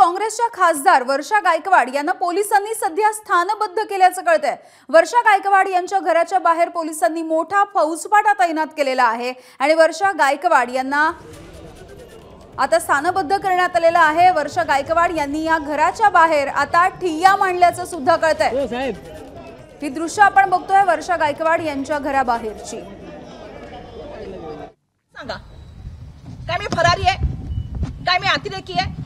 काँग्रेसच्या खासदार वर्षा गायकवाड यांना पोलिसांनी सध्या स्थानबद्ध केल्याचं कळतंय। वर्षा गायकवाड यांच्या घराच्या बाहेर पोलिसांनी मोठा फौजफाटा तैनात केलेला आहे आणि वर्षा गायकवाड यांना आता स्थानबद्ध करण्यात आलेला आहे। वर्षा गायकवाड यांनी या घराच्या बाहेर आता ठिय्या मांडल्याचं सुद्धा कळतंय। ही दृश्य आपण बघतोय वर्षा गायकवाड यांच्या घराबाहेरची। सांगा, काय मी फरारी आहे, काय मी अतिरेकी आहे,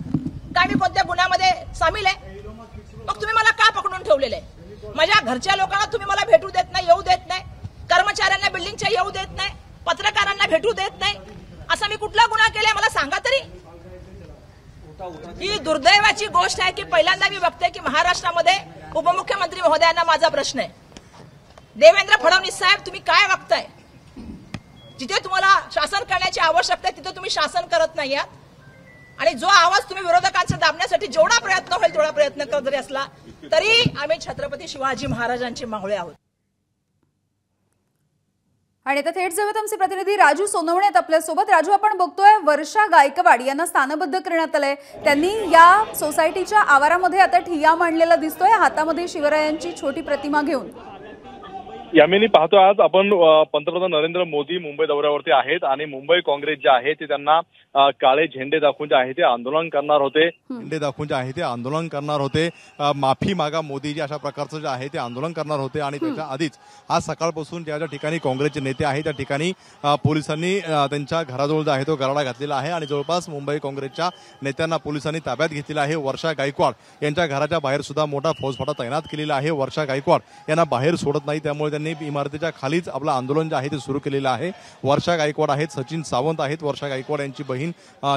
काय मी कोणत्या गुन्ह्यामध्ये सामील आहे? मग तुम्ही मला का पकडून ठेवलेले? माझ्या घरच्या लोकांना तुम्ही मला भेटू देत नाही, येऊ देत नाही, कर्मचाऱ्यांना बिल्डिंगच्या येऊ देत नाही, पत्रकारांना भेटू देत नाही। असा मी कुठला गुन्हा केलाय मला सांगा तरी। ही दुर्दैवाची गोष्ट आहे की पहिल्यांदा मी बघते की महाराष्ट्रामध्ये उपमुख्यमंत्री महोदयांना माझा प्रश्न आहे, देवेंद्र फडणवीस साहेब तुम्ही काय वागताय? जिथे तुम्हाला शासन करण्याची आवश्यकता आहे तिथे तुम्ही शासन करत नाही आहात आणि जो आवाज तुम्ही विरोधकांचा दाबण्यासाठी जेवढा प्रयत्न होईल तेवढा प्रयत्न करत जरी असला तरी आम्ही छत्रपती शिवाजी महाराजांचे मावळे आहोत। आणि आता थेट जाऊयात आमचे प्रतिनिधी राजू सोनवणे आपल्या सोबत। राजू, आपण बघतोय वर्षा गायकवाड यांना स्थानबद्ध करण्यात आलंय। त्यांनी या सोसायटीच्या आवारामध्ये आता ठिय्या मांडलेला दिसतोय, हातामध्ये शिवरायांची छोटी प्रतिमा घेऊन। यामिनी पाहतो आज आपण पंतप्रधान नरेंद्र मोदी मुंबई दौऱ्यावरती आहेत आणि मुंबई काँग्रेस जे आहे ते त्यांना काळे झेंडे दाखवून जे आहे ते आंदोलन करणार होते, झेंडे दाखवून जे आहे ते आंदोलन करणार होते, माफी मागा मोदीजी अशा प्रकारचं जे आहे ते आंदोलन करणार होते। आणि त्याच्या आधीच आज सकाळपासून ज्या ज्या ठिकाणी काँग्रेसचे नेते आहेत त्या ठिकाणी पोलिसांनी त्यांच्या घराजवळ जो आहे तो गराडा घातलेला आहे आणि जवळपास मुंबई काँग्रेसच्या नेत्यांना पोलिसांनी ताब्यात घेतलेला आहे। वर्षा गायकवाड यांच्या घराच्या बाहेर सुद्धा मोठा फौजफाटा तैनात केलेला आहे। वर्षा गायकवाड यांना बाहेर सोडत नाही, त्यामुळे त्यांनी इमारतीच्या खालीच आपलं आंदोलन जे आहे ते सुरू केलेलं आहे। वर्षा गायकवाड आहेत, सचिन सावंत आहेत, वर्षा गायकवाड यांची बहीण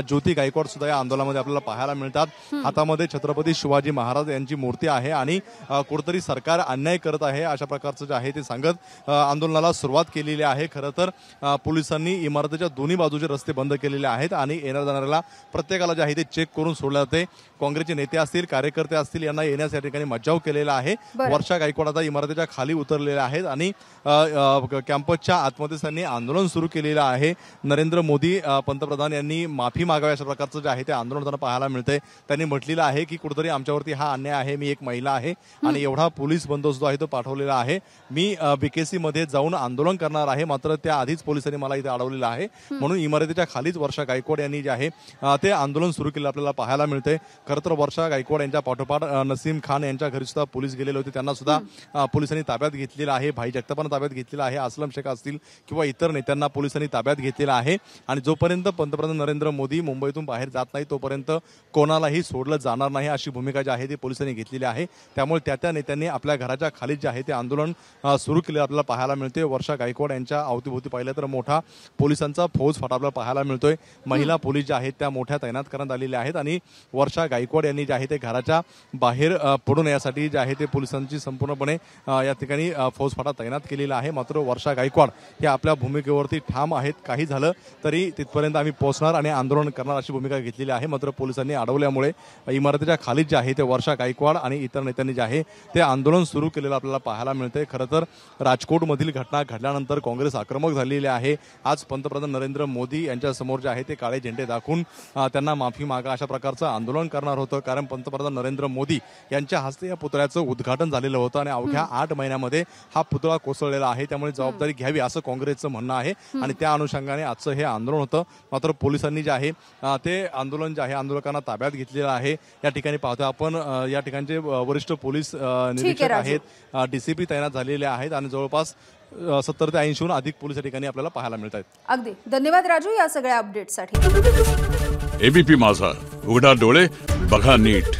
ज्योती गायकवाड सुद्धा या आंदोलनामध्ये आपल्याला पाहायला मिळतात। हातामध्ये छत्रपती शिवाजी महाराज यांची मूर्ती आहे आणि कुठेतरी सरकार अन्याय करत आहे अशा प्रकारचं जे आहे ते सांगत आंदोलनाला सुरुवात केलेली आहे। खरं तर पोलिसांनी इमारतीच्या दोन्ही बाजूचे रस्ते बंद केलेले आहेत आणि येणाऱ्या जाणाऱ्याला प्रत्येकाला जे आहे ते चेक करून सोडलं जाते। काँग्रेसचे नेते असतील, कार्यकर्ते असतील, यांना येण्यास या ठिकाणी मज्जाव केलेला आहे। वर्षा गायकवाड आता इमारतीच्या खाली उतरलेल्या आहेत आणि कॅम्पसच्या आतमध्ये त्यांनी आंदोलन सुरू केलेलं आहे। नरेंद्र मोदी पंतप्रधान यांनी माफी मागावी अशा प्रकारचं जे आहे ते आंदोलन त्यांना पाहायला मिळतंय। त्यांनी म्हटलेलं आहे की कुठेतरी आमच्यावरती हा अन्याय आहे, मी एक महिला आहे आणि एवढा पोलीस बंदोबस्त जो आहे तो पाठवलेला आहे, मी बीकेसी मध्ये जाऊन आंदोलन करणार आहे, मात्र त्या आधीच पोलिसांनी मला इथे अडवलेलं आहे, म्हणून इमारतीच्या खालीच वर्षा गायकवाड यांनी जे आहे ते आंदोलन सुरू केलं आपल्याला पाहायला मिळतंय। खरं तर वर्षा गायकवाड यांच्या पाठोपाठ नसीम खान यांच्या घरी सुद्धा पोलीस गेलेले होते, त्यांना सुद्धा पोलिसांनी ताब्यात घेतलेलं आहे। भाई जगतापांना ताब्यात घेतलेला आहे, असलम शेख असतील किंवा इतर नेत्यांना पोलिसांनी ताब्यात घेतलेला आहे। आणि जोपर्यंत पंतप्रधान नरेंद्र मोदी मुंबईतून बाहेर जात नाही तोपर्यंत कोणालाही सोडलं जाणार नाही अशी भूमिका जी आहे ती पोलिसांनी घेतलेली आहे। त्यामुळे त्या नेत्यांनी आपल्या घराच्या खाली जे आहे ते आंदोलन सुरू केले आपल्याला पाहायला मिळते। वर्षा गायकवाड यांच्या अवतीभोवती पाहिलं तर मोठा पोलिसांचा फौजफाटा आपल्याला पाहायला मिळतोय। महिला पोलीस ज्या आहेत त्या मोठ्या तैनात करण्यात आलेल्या आहेत आणि वर्षा गायकवाड यांनी जे आहे ते घराच्या बाहेर पडून यासाठी जे आहे ते पोलिसांची संपूर्णपणे या ठिकाणी फौजफाटा तैनात केलेला आहे। मात्र वर्षा गायकवाड हे आपल्या भूमिकेवरती ठाम आहेत, काही झालं तरी तिथपर्यंत आम्ही पोहोचणार आणि आंदोलन करणार अशी भूमिका घेतलेली आहे। मात्र पोलिसांनी अडवल्यामुळे इमारतीच्या खालीच जे आहे ते वर्षा गायकवाड आणि इतर नेत्यांनी जे आहे ते आंदोलन सुरू केलेलं आपल्याला पाहायला मिळतंय। खरं तर राजकोटमधील घटना घडल्यानंतर काँग्रेस आक्रमक झालेली आहे। आज पंतप्रधान नरेंद्र मोदी यांच्या समोर जे आहे ते काळे झेंडे दाखवून त्यांना माफी मागा अशा प्रकारचं आंदोलन करणार होतं, कारण पंतप्रधान नरेंद्र मोदी यांच्या हस्ते या पुतळ्याचं उद्घाटन झालेलं होतं आणि अवघ्या 8 महिन्यामध्ये हा पुतळा कोसळलेला आहे, त्यामुळे जबाबदारी घ्यावी असं काँग्रेसचं म्हणणं आहे आणि त्या अनुषंगाने आजचं हे आंदोलन होतं। मात्र पोलिसांनी जे आहे ते आंदोलन जे आहे आंदोलकांना ताब्यात घेतलेलं आहे। या ठिकाणी पाहतो आपण या ठिकाणचे वरिष्ठ पोलीस निरीक्षक आहेत, डीसीपी तैनात झालेले आहेत आणि जवळपास 70 ते 80हून अधिक पोलीस या ठिकाणी आपल्याला पाहायला मिळत आहेत। अगदी धन्यवाद राजू या सगळ्या अपडेटसाठी। एबीपी माझा, उघडा डोळे बघा नीट।